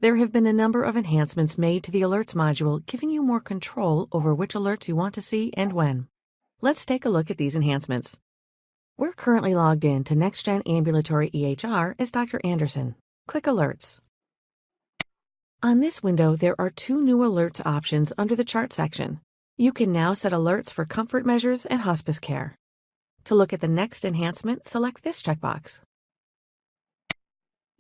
There have been a number of enhancements made to the Alerts module, giving you more control over which alerts you want to see and when. Let's take a look at these enhancements. We're currently logged in to NextGen Ambulatory EHR as Dr. Anderson. Click Alerts. On this window, there are two new alerts options under the chart section. You can now set alerts for comfort measures and hospice care. To look at the next enhancement, select this checkbox.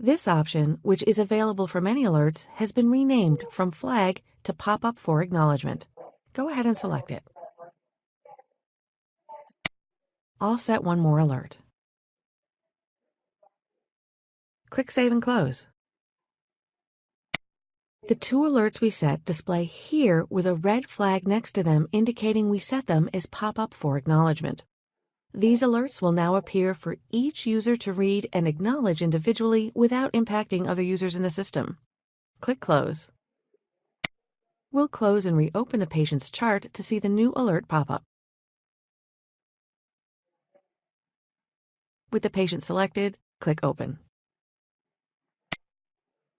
This option, which is available for many alerts, has been renamed from Flag to Pop Up for Acknowledgement. Go ahead and select it. I'll set one more alert. Click Save and Close. The two alerts we set display here with a red flag next to them indicating we set them as Pop Up for Acknowledgement. These alerts will now appear for each user to read and acknowledge individually without impacting other users in the system. Click Close. We'll close and reopen the patient's chart to see the new alert pop up. With the patient selected, click Open.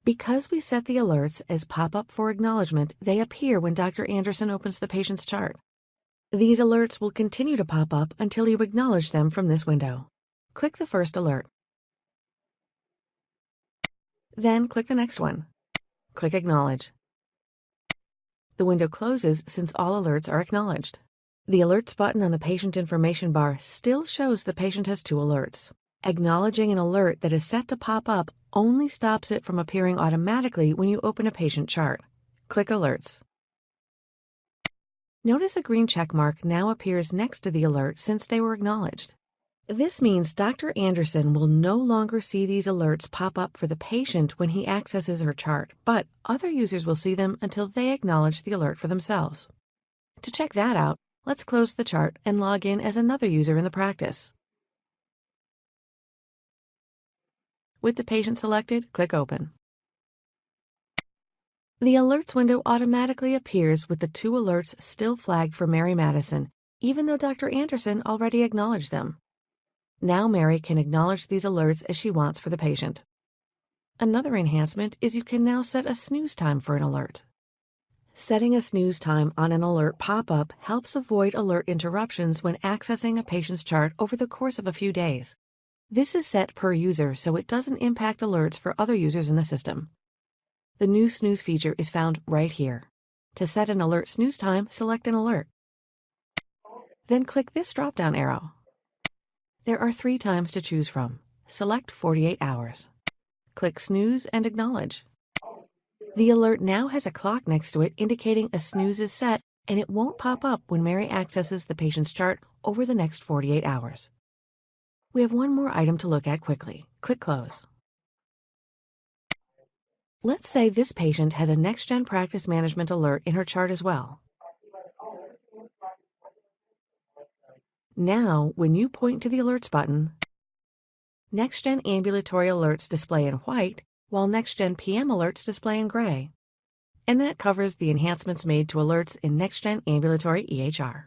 Because we set the alerts as Pop Up for Acknowledgement, they appear when Dr. Anderson opens the patient's chart. These alerts will continue to pop up until you acknowledge them from this window. Click the first alert. Then click the next one. Click Acknowledge. The window closes since all alerts are acknowledged. The Alerts button on the patient information bar still shows the patient has two alerts. Acknowledging an alert that is set to pop up only stops it from appearing automatically when you open a patient chart. Click Alerts. Notice a green check mark now appears next to the alert since they were acknowledged. This means Dr. Anderson will no longer see these alerts pop up for the patient when he accesses her chart, but other users will see them until they acknowledge the alert for themselves. To check that out, let's close the chart and log in as another user in the practice. With the patient selected, click Open. The Alerts window automatically appears with the two alerts still flagged for Mary Madison, even though Dr. Anderson already acknowledged them. Now Mary can acknowledge these alerts as she wants for the patient. Another enhancement is you can now set a snooze time for an alert. Setting a snooze time on an alert pop-up helps avoid alert interruptions when accessing a patient's chart over the course of a few days. This is set per user so it doesn't impact alerts for other users in the system. The new snooze feature is found right here. To set an alert snooze time, select an alert. Then click this drop-down arrow. There are 3 times to choose from. Select 48 hours. Click Snooze and Acknowledge. The alert now has a clock next to it indicating a snooze is set, and it won't pop up when Mary accesses the patient's chart over the next 48 hours. We have one more item to look at quickly. Click Close. Let's say this patient has a NextGen Practice Management alert in her chart as well. Now, when you point to the Alerts button, NextGen Ambulatory Alerts display in white, while NextGen PM Alerts display in gray. And that covers the enhancements made to alerts in NextGen Ambulatory EHR.